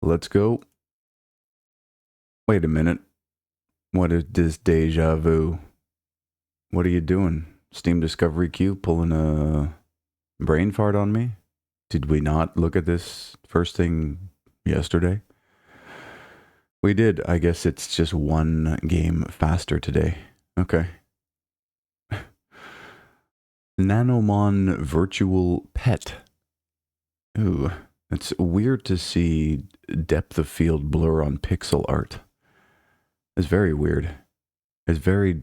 Let's go. Wait a minute. What is this deja vu? What are you doing? Steam Discovery Queue pulling a brain fart on me? Did we not look at this first thing yesterday? We did. I guess it's just one game faster today. Okay. Nanomon Virtual Pet. Ooh, it's weird to see depth of field blur on pixel art. It's very weird. It's very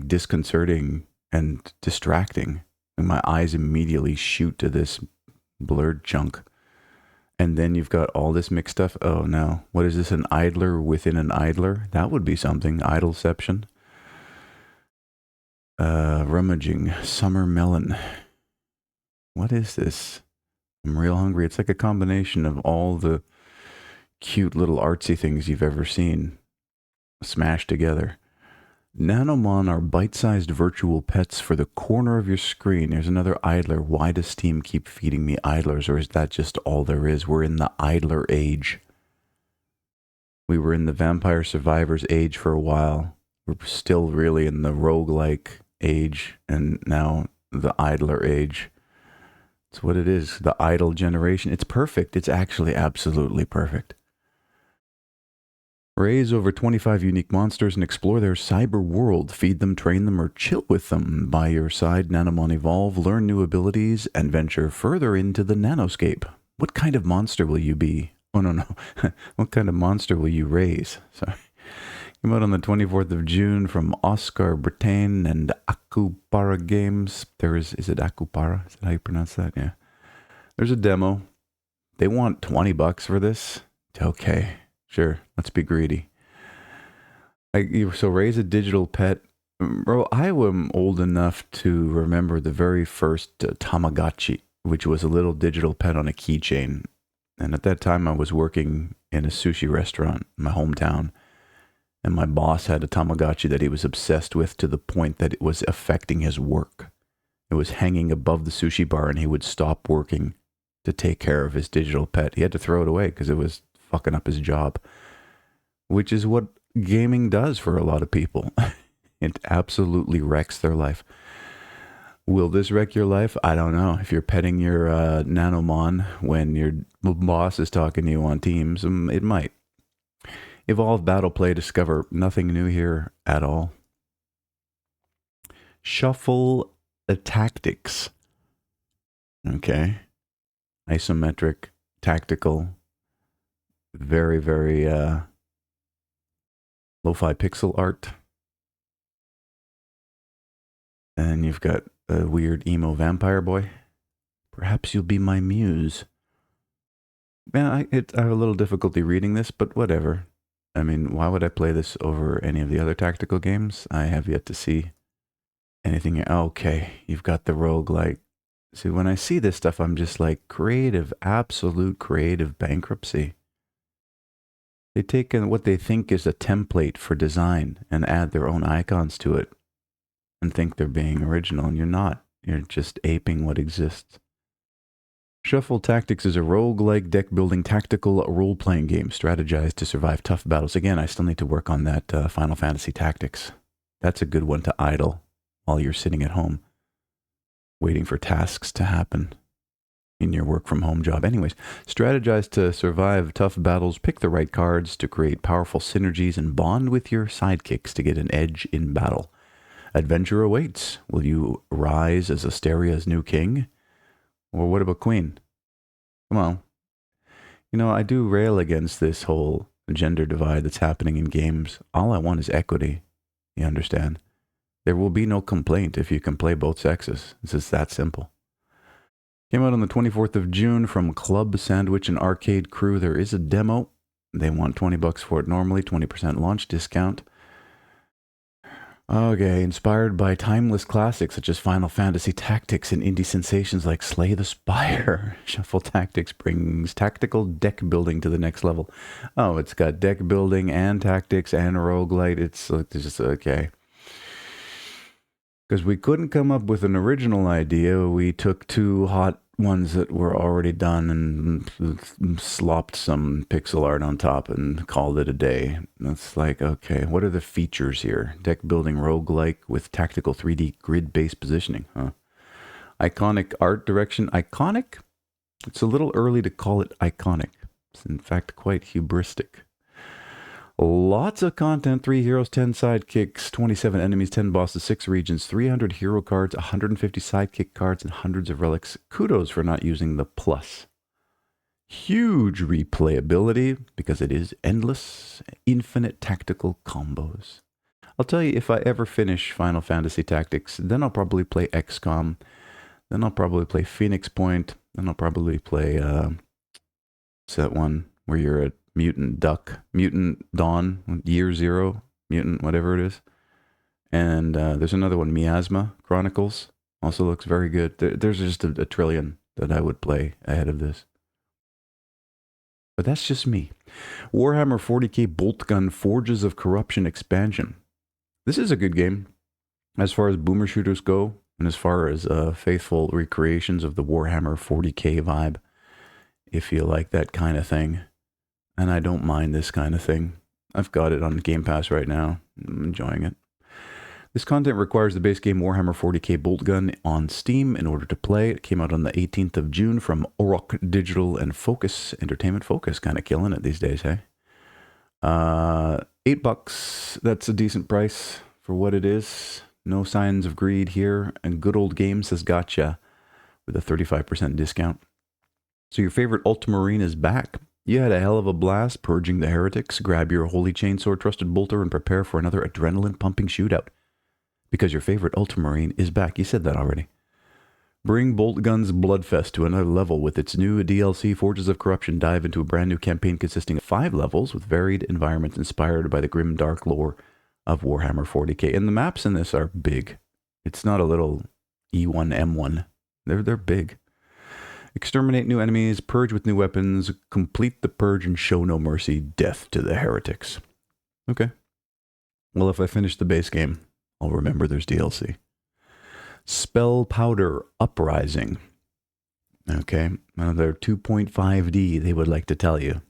disconcerting and distracting. And my eyes immediately shoot to this blurred chunk. And then you've got all this mixed stuff. Oh no. What is this? An idler within an idler? That would be something. Idleception. Rummaging. Summer melon. What is this? I'm real hungry. It's like a combination of all the cute little artsy things you've ever seen smashed together. Nanomon are bite-sized virtual pets for the corner of your screen. There's another idler. Why does Steam keep feeding me idlers, or is that just all there is? We're in the idler age. We were in the Vampire Survivors age for a while. We're still really in the roguelike age, and now the idler age. It's what it is. The idle generation. It's perfect. It's actually absolutely perfect. Raise over 25 unique monsters and explore their cyber world. Feed them, train them, or chill with them. By your side, Nanomon evolve, learn new abilities, and venture further into the nanoscape. What kind of monster will you be? Oh, no. What kind of monster will you raise? Sorry. Came out on the 24th of June from Oscar Brittain and Akupara Games. Is it Akupara? Is that how you pronounce that? Yeah. There's a demo. They want $20 for this? Okay. Sure, let's be greedy. So raise a digital pet. Bro, I am old enough to remember the very first Tamagotchi, which was a little digital pet on a keychain. And at that time, I was working in a sushi restaurant in my hometown. And my boss had a Tamagotchi that he was obsessed with to the point that it was affecting his work. It was hanging above the sushi bar, and he would stop working to take care of his digital pet. He had to throw it away because it was fucking up his job, which is what gaming does for a lot of people. It absolutely wrecks their life. Will this wreck your life? I don't know. If you're petting your Nanomon when your boss is talking to you on Teams, it might. Evolve Battle Play, discover nothing new here at all. Shuffle Tactics. Okay. Isometric, tactical. Very, very lo-fi pixel art. And you've got a weird emo vampire boy. Perhaps you'll be my muse. Yeah, I have a little difficulty reading this, but whatever. I mean, why would I play this over any of the other tactical games? I have yet to see anything. Okay, you've got the roguelike. See, when I see this stuff, I'm just like, creative, absolute creative bankruptcy. They take what they think is a template for design and add their own icons to it and think they're being original, and you're not. You're just aping what exists. Shuffle Tactics is a roguelike deck-building tactical role-playing game. Strategize to survive tough battles. Again, I still need to work on that Final Fantasy Tactics. That's a good one to idle while you're sitting at home, waiting for tasks to happen in your work-from-home job. Anyways, strategize to survive tough battles. Pick the right cards to create powerful synergies and bond with your sidekicks to get an edge in battle. Adventure awaits. Will you rise as Asteria's new king? Or what about queen? Come on. You know, I do rail against this whole gender divide that's happening in games. All I want is equity. You understand? There will be no complaint if you can play both sexes. It's just that simple. Came out on the 24th of June from Club Sandwich and Arcade Crew. There is a demo. They want $20 for it normally, 20% launch discount. Okay, inspired by timeless classics such as Final Fantasy Tactics and indie sensations like Slay the Spire, Shuffle Tactics brings tactical deck building to the next level. Oh, it's got deck building and tactics and roguelite. It's just okay. Because we couldn't come up with an original idea, we took two hot ones that were already done and slopped some pixel art on top and called it a day. That's like, okay, what are the features here? Deck building roguelike with tactical 3D grid-based positioning, huh? Iconic art direction. Iconic? It's a little early to call it iconic. It's in fact quite hubristic. Lots of content, 3 heroes, 10 sidekicks, 27 enemies, 10 bosses, 6 regions, 300 hero cards, 150 sidekick cards, and hundreds of relics. Kudos for not using the plus. Huge replayability because it is endless, infinite tactical combos. I'll tell you, if I ever finish Final Fantasy Tactics, then I'll probably play XCOM, then I'll probably play Phoenix Point, then I'll probably play, what's that one where you're a mutant duck, mutant dawn, year zero, mutant whatever it is. And there's another one, Miasma Chronicles, also looks very good. There's just a trillion that I would play ahead of this. But that's just me. Warhammer 40k Boltgun Forges of Corruption expansion. This is a good game as far as boomer shooters go, and as far as faithful recreations of the Warhammer 40k vibe, if you like that kind of thing. And I don't mind this kind of thing. I've got it on Game Pass right now. I'm enjoying it. This content requires the base game Warhammer 40k Boltgun on Steam in order to play. It came out on the 18th of June from Orok Digital and Focus Entertainment. Focus kind of killing it these days, hey? $8. That's a decent price for what it is. No signs of greed here. And Good Old Games has gotcha with a 35% discount. So your favorite Ultramarine is back. You had a hell of a blast purging the heretics. Grab your holy chainsaw trusted bolter and prepare for another adrenaline-pumping shootout. Because your favorite Ultramarine is back. You said that already. Bring Boltgun's Bloodfest to another level with its new DLC, Forges of Corruption. Dive into a brand new campaign consisting of 5 levels with varied environments inspired by the grim dark lore of Warhammer 40k. And the maps in this are big. It's not a little E1, M1. They're big. Exterminate new enemies, purge with new weapons, complete the purge and show no mercy, death to the heretics. Okay. Well, if I finish the base game, I'll remember there's DLC. Spell Powder Uprising. Okay, another 2.5D they would like to tell you.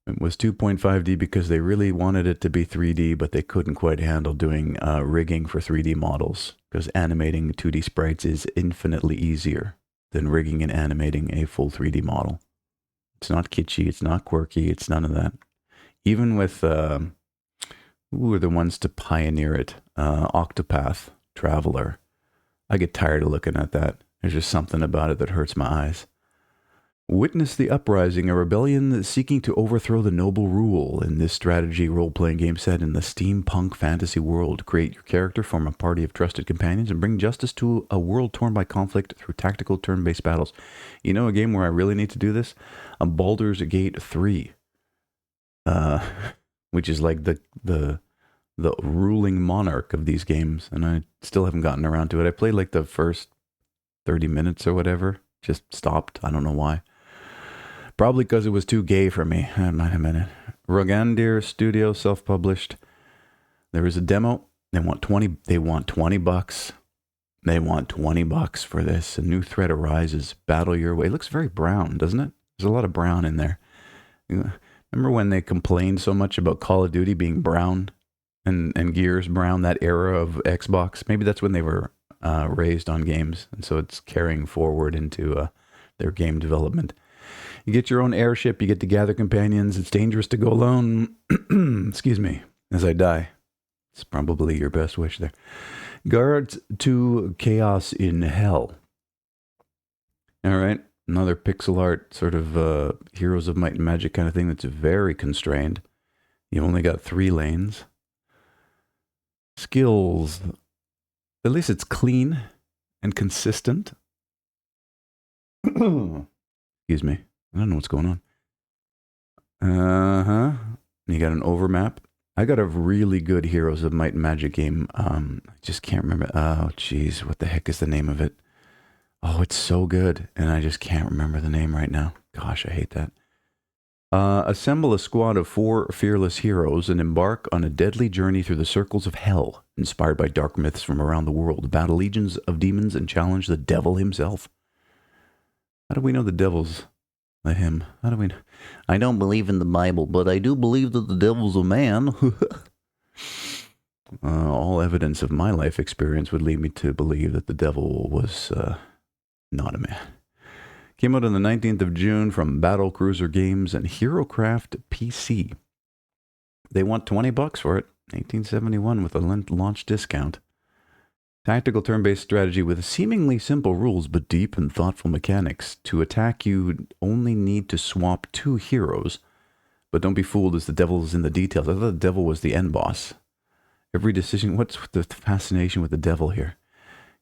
It was 2.5D because they really wanted it to be 3D, but they couldn't quite handle doing rigging for 3D models, because animating 2D sprites is infinitely easier than rigging and animating a full 3D model. It's not kitschy, it's not quirky, it's none of that. Even with, who are the ones to pioneer it? Octopath Traveler. I get tired of looking at that. There's just something about it that hurts my eyes. Witness the Uprising, a rebellion seeking to overthrow the noble rule. In this strategy role-playing game set in the steampunk fantasy world, create your character, form a party of trusted companions, and bring justice to a world torn by conflict through tactical turn-based battles. You know a game where I really need to do this? A Baldur's Gate 3. Which is like the ruling monarch of these games, and I still haven't gotten around to it. I played like the first 30 minutes or whatever, just stopped. I don't know why. Probably because it was too gay for me. I might have been it. Rogandir Studio, self-published. There is a demo. They want 20 bucks. They want 20 bucks for this. A new threat arises. Battle your way. It looks very brown, doesn't it? There's a lot of brown in there. Remember when they complained so much about Call of Duty being brown and Gears brown, that era of Xbox? Maybe that's when they were raised on games, and so it's carrying forward into their game development. You get your own airship, you get to gather companions. It's dangerous to go alone. Excuse me, as I die. It's probably your best wish there. Guards to Chaos in Hell. All right. Another pixel art sort of Heroes of Might and Magic kind of thing that's very constrained. You only got 3 lanes. Skills. At least it's clean and consistent. Excuse me. I don't know what's going on. You got an overmap. I got a really good Heroes of Might and Magic game. I just can't remember. Oh, jeez. What the heck is the name of it? Oh, it's so good. And I just can't remember the name right now. Gosh, I hate that. Assemble a squad of 4 fearless heroes and embark on a deadly journey through the circles of hell, inspired by dark myths from around the world. Battle legions of demons and challenge the devil himself. How do we know the devil's him? How do we know? I don't believe in the Bible, but I do believe that the devil's a man. All evidence of my life experience would lead me to believe that the devil was not a man. Came out on the 19th of June from Battle Cruiser Games and HeroCraft PC. They want $20 for it, 1871 with a launch discount. Tactical turn-based strategy with seemingly simple rules but deep and thoughtful mechanics. To attack, you only need to swap 2 heroes, but don't be fooled as the devil is in the details. I thought the devil was the end boss. Every decision, what's the fascination with the devil here?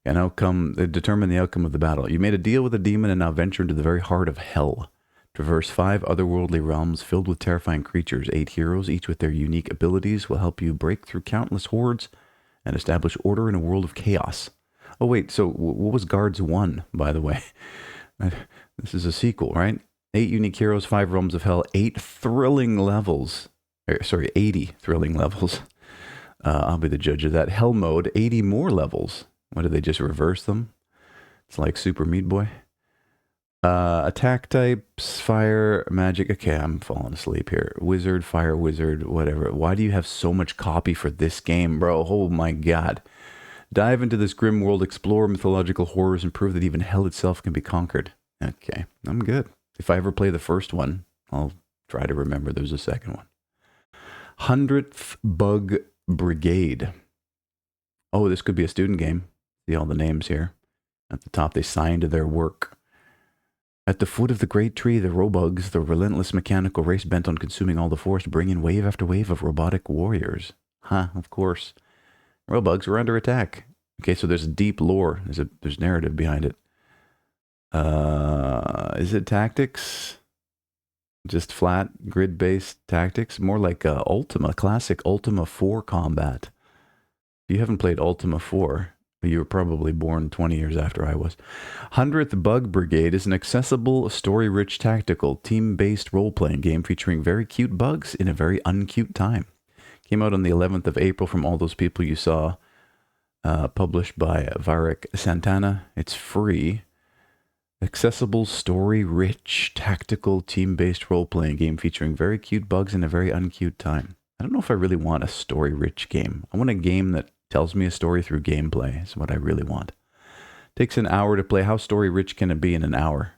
An outcome, determine the outcome of the battle. You made a deal with a demon and now venture into the very heart of hell. Traverse 5 otherworldly realms filled with terrifying creatures. 8 heroes, each with their unique abilities, will help you break through countless hordes and establish order in a world of chaos. Oh wait, so what was Guards 1, by the way? This is a sequel, right? 8 unique heroes, 5 realms of hell, 8 thrilling levels. 80 thrilling levels. I'll be the judge of that. Hell mode, 80 more levels. What, did they just reverse them? It's like Super Meat Boy. Attack types, fire, magic. Okay, I'm falling asleep here. Wizard, fire wizard, whatever. Why do you have so much copy for this game, bro? Oh my god. Dive into this grim world, explore mythological horrors, and prove that even hell itself can be conquered. Okay, I'm good. If I ever play the first one, I'll try to remember there's a second one. 100th Bug Brigade. Oh, this could be a student game. See all the names here. At the top, they signed their work. At the foot of the great tree, the robugs, the relentless mechanical race bent on consuming all the forest, bring in wave after wave of robotic warriors. Of course. Robugs were under attack. Okay, so there's a deep lore. There's narrative behind it. Is it tactics? Just flat grid-based tactics? More like Ultima, classic Ultima 4 combat. If you haven't played Ultima 4, you were probably born 20 years after I was. 100th Bug Brigade is an accessible, story-rich, tactical, team-based role-playing game featuring very cute bugs in a very uncute time. Came out on the 11th of April from all those people you saw, published by Varric Santana. It's free. Accessible, story-rich, tactical, team-based role-playing game featuring very cute bugs in a very uncute time. I don't know if I really want a story-rich game. I want a game that tells me a story through gameplay is what I really want. Takes an hour to play. How story-rich can it be in an hour?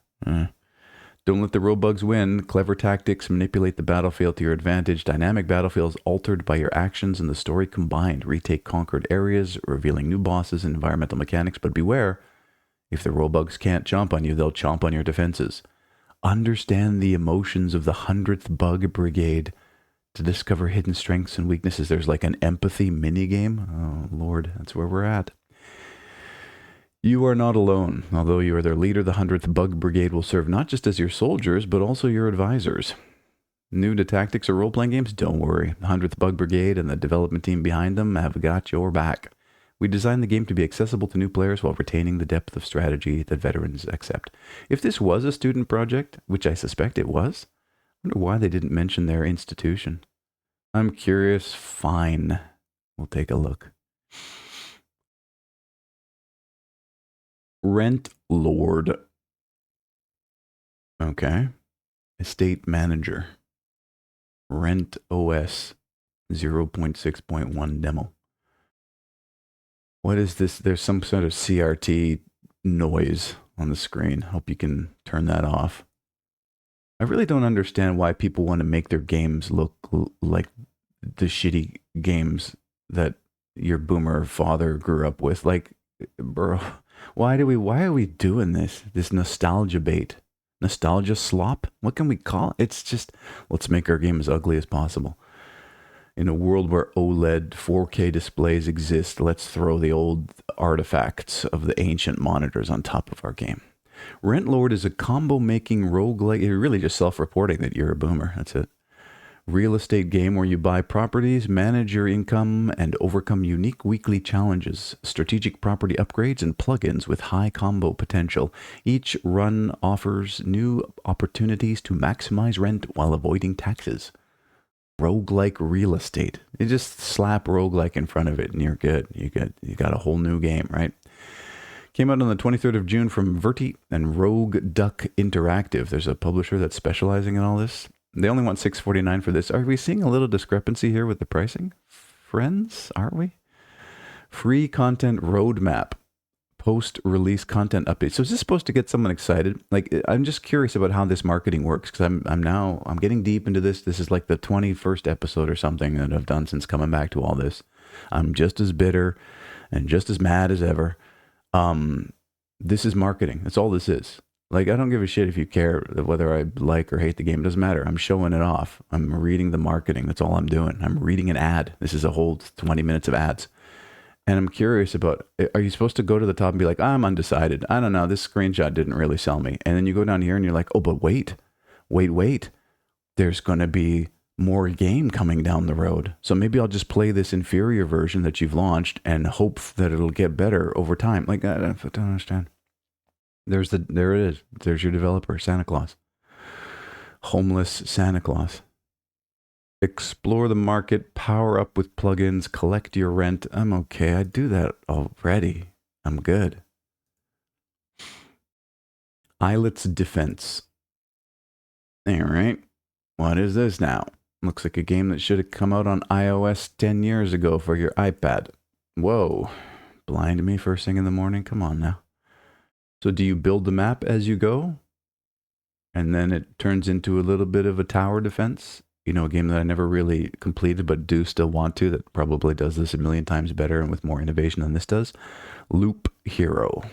Don't let the robugs win. Clever tactics manipulate the battlefield to your advantage. Dynamic battlefields altered by your actions and the story combined. Retake conquered areas, revealing new bosses and environmental mechanics. But beware, if the robugs can't chomp on you, they'll chomp on your defenses. Understand the emotions of the 100th Bug Brigade to discover hidden strengths and weaknesses. There's like an empathy minigame. Oh, Lord, that's where we're at. You are not alone. Although you are their leader, the 100th Bug Brigade will serve not just as your soldiers, but also your advisors. New to tactics or role-playing games? Don't worry. The 100th Bug Brigade and the development team behind them have got your back. We designed the game to be accessible to new players while retaining the depth of strategy that veterans accept. If this was a student project, which I suspect it was, I wonder why they didn't mention their institution. I'm curious. Fine. We'll take a look. Rent Lord. Okay. Estate Manager. Rent OS 0.6.1 demo. What is this? There's some sort of CRT noise on the screen. Hope you can turn that off. I really don't understand why people want to make their games look like the shitty games that your boomer father grew up with. Like, bro, why are we doing this? This nostalgia bait, nostalgia slop? What can we call it? It's just, let's make our game as ugly as possible. In a world where OLED 4K displays exist, let's throw the old artifacts of the ancient monitors on top of our game. Rent Lord is a combo-making roguelike. You're really just self-reporting that you're a boomer. That's it. real estate game where you buy properties, manage your income, and overcome unique weekly challenges, strategic property upgrades, and plugins with high combo potential. Each run offers new opportunities to maximize rent while avoiding taxes. Roguelike real estate. You just slap roguelike in front of it and you're good. You got a whole new game, right? Came out on the 23rd of June from Verti and Rogue Duck Interactive. There's a publisher that's specializing in all this. They only want $6.49 for this. Are we seeing a little discrepancy here with the pricing? Friends, are we? Free content roadmap. Post-release content update. So is this supposed to get someone excited? Like, I'm just curious about how this marketing works because I'm getting deep into this. This is like the 21st episode or something that I've done since coming back to all this. I'm just as bitter and just as mad as ever. This is marketing. That's all this is. Like, I don't give a shit if you care whether I like or hate the game. It doesn't matter. I'm showing it off. I'm reading the marketing. That's all I'm doing. I'm reading an ad. This is a whole 20 minutes of ads. And I'm curious about, are you supposed to go to the top and be like, I'm undecided. I don't know. This screenshot didn't really sell me. And then you go down here and you're like, oh, but wait. There's going to be more game coming down the road. So maybe I'll just play this inferior version that you've launched and hope that it'll get better over time. Like, I don't understand. There it is. There's your developer, Santa Claus. Homeless Santa Claus. Explore the market, power up with plugins, collect your rent. I'm okay. I do that already. I'm good. Islets Defense. All right. What is this now? Looks like a game that should have come out on iOS 10 years ago for your iPad. Whoa. Blind me first thing in the morning? Come on now. So do you build the map as you go? And then it turns into a little bit of a tower defense? You know, a game that I never really completed but do still want to, that probably does this a million times better and with more innovation than this does. Loop Hero.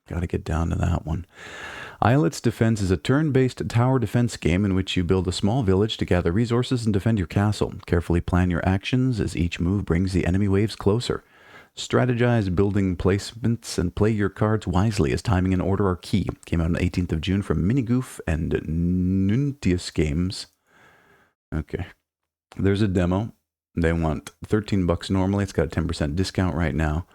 Got to get down to that one. Islets Defense is a turn-based tower defense game in which you build a small village to gather resources and defend your castle. Carefully plan your actions as each move brings the enemy waves closer. Strategize building placements and play your cards wisely as timing and order are key. Came out on the 18th of June from Minigoof and Nuntius Games. Okay. There's a demo. They want $13 normally. It's got a 10% discount right now.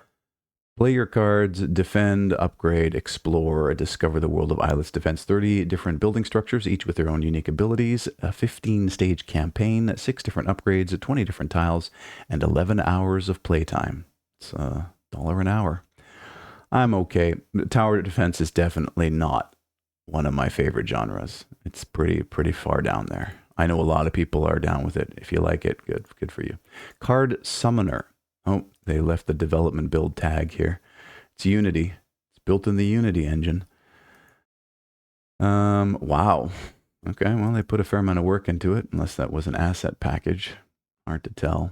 Play your cards, defend, upgrade, explore, discover the world of Islets Defense. 30 different building structures, each with their own unique abilities. A 15-stage campaign, 6 different upgrades, 20 different tiles, and 11 hours of playtime. It's $1 an hour. I'm okay. Tower defense is definitely not one of my favorite genres. It's pretty far down there. I know a lot of people are down with it. If you like it, good for you. Card Summoner. Oh, they left the development build tag here. It's Unity. It's built in the Unity engine. Wow. Okay, well, they put a fair amount of work into it, unless that was an asset package. Hard to tell.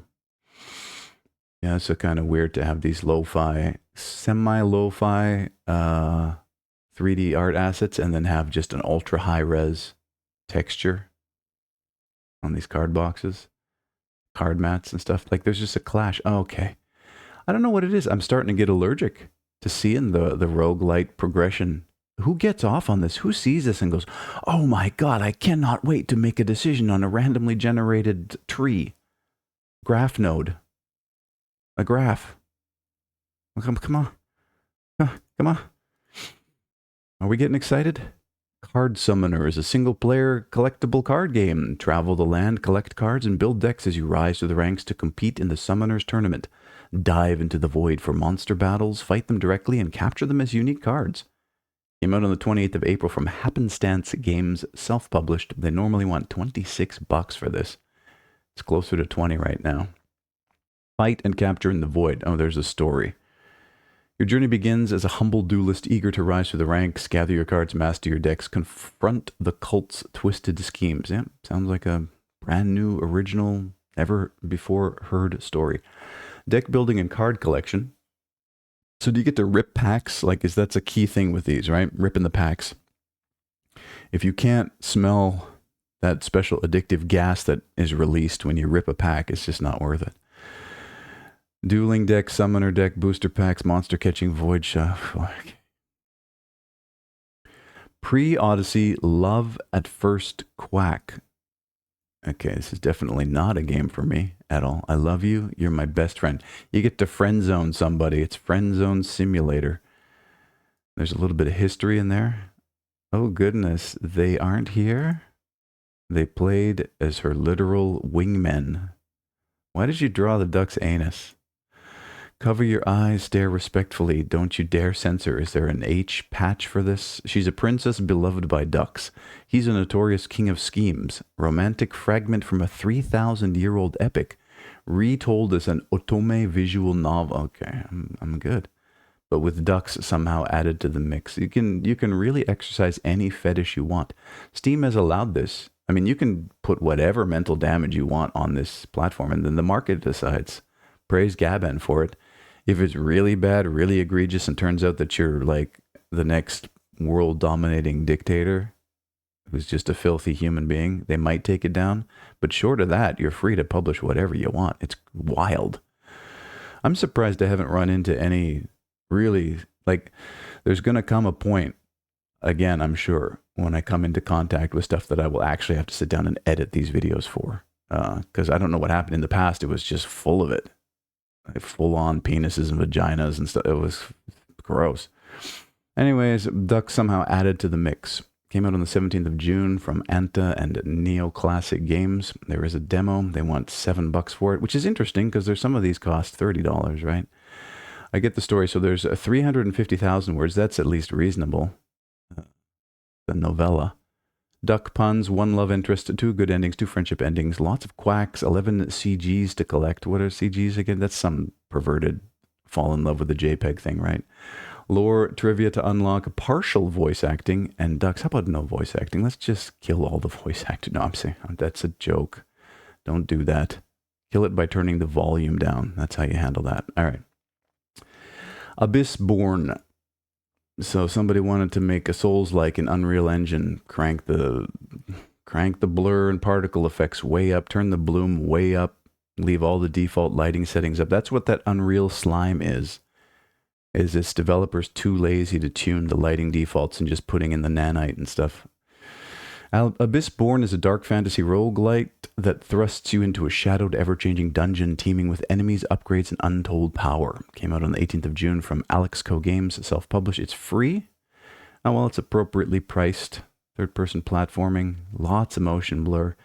Yeah, it's so kind of weird to have these lo-fi, semi-lo-fi 3D art assets and then have just an ultra high-res texture on these card boxes, card mats and stuff. Like, there's just a clash. Oh, okay. I don't know what it is. I'm starting to get allergic to seeing the roguelite progression. Who gets off on this? Who sees this and goes, oh my God, I cannot wait to make a decision on a randomly generated tree. Graph node. A graph. Come on. Come on. Are we getting excited? Card Summoner is a single-player collectible card game. Travel the land, collect cards, and build decks as you rise through the ranks to compete in the Summoners Tournament. Dive into the void for monster battles, fight them directly, and capture them as unique cards. Came out on the 28th of April from Happenstance Games, self-published. They normally want $26 for this. It's closer to 20 right now. Fight and capture in the void. Oh, there's a story. Your journey begins as a humble duelist eager to rise through the ranks, gather your cards, master your decks, confront the cult's twisted schemes. Yeah, sounds like a brand new, original, never before heard story. Deck building and card collection. So do you get to rip packs? Like, that's a key thing with these, right? Ripping the packs. If you can't smell that special addictive gas that is released when you rip a pack, it's just not worth it. Dueling deck, summoner deck, booster packs, monster catching, void shot. Pre-Odyssey, Love at First Quack. Okay, this is definitely not a game for me at all. I love you. You're my best friend. You get to friend zone somebody. It's friend zone simulator. There's a little bit of history in there. Oh, goodness. They aren't here? They played as her literal wingmen. Why did you draw the duck's anus? Cover your eyes, stare respectfully. Don't you dare censor. Is there an H patch for this? She's a princess beloved by ducks. He's a notorious king of schemes. Romantic fragment from a 3,000-year-old epic. Retold as an otome visual novel. Okay, I'm good. But with ducks somehow added to the mix. You can really exercise any fetish you want. Steam has allowed this. I mean, you can put whatever mental damage you want on this platform, and then the market decides. Praise Gaben for it. If it's really bad, really egregious, and turns out that you're like the next world-dominating dictator who's just a filthy human being, they might take it down. But short of that, you're free to publish whatever you want. It's wild. I'm surprised I haven't run into any really, like, there's going to come a point, again, I'm sure, when I come into contact with stuff that I will actually have to sit down and edit these videos for. Because I don't know what happened in the past. It was just full of it. Full-on penises and vaginas and stuff. It was gross. Anyways, Duck somehow added to the mix. Came out on the 17th of June from Anta and Neoclassic Games. There is a demo. They want $7 for it, which is interesting because there's some of these cost $30, right? I get the story. So there's 350,000 words. That's at least reasonable. The novella. Duck puns, one love interest, two good endings, two friendship endings, lots of quacks, 11 CGs to collect. What are CGs again? That's some perverted fall in love with the JPEG thing, right? Lore, trivia to unlock, partial voice acting, and ducks. How about no voice acting? Let's just kill all the voice acting. No, I'm saying that's a joke. Don't do that. Kill it by turning the volume down. That's how you handle that. All right. Abyssborn. So somebody wanted to make a Souls-like in Unreal Engine, crank the blur and particle effects way up, turn the bloom way up, leave all the default lighting settings up. That's what that Unreal Slime is its developers too lazy to tune the lighting defaults and just putting in the nanite and stuff. Abyssborn is a dark fantasy roguelite that thrusts you into a shadowed, ever-changing dungeon teeming with enemies, upgrades, and untold power. Came out on the 18th of June from Alex Co Games, self-published. It's free. Oh, well, it's appropriately priced. Third-person platforming, lots of motion blur.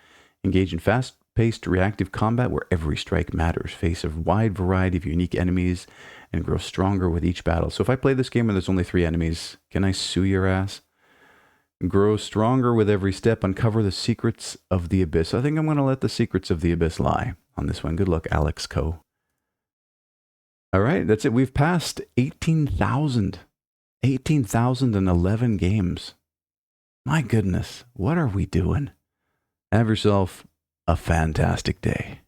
Engage in fast-paced, reactive combat where every strike matters. Face a wide variety of unique enemies and grow stronger with each battle. So if I play this game and there's only 3 enemies, can I sue your ass? Grow stronger with every step. Uncover the secrets of the abyss. I think I'm going to let the secrets of the abyss lie on this one. Good luck, Alex Co. All right, that's it. We've passed 18,000. 18,011 games. My goodness, what are we doing? Have yourself a fantastic day.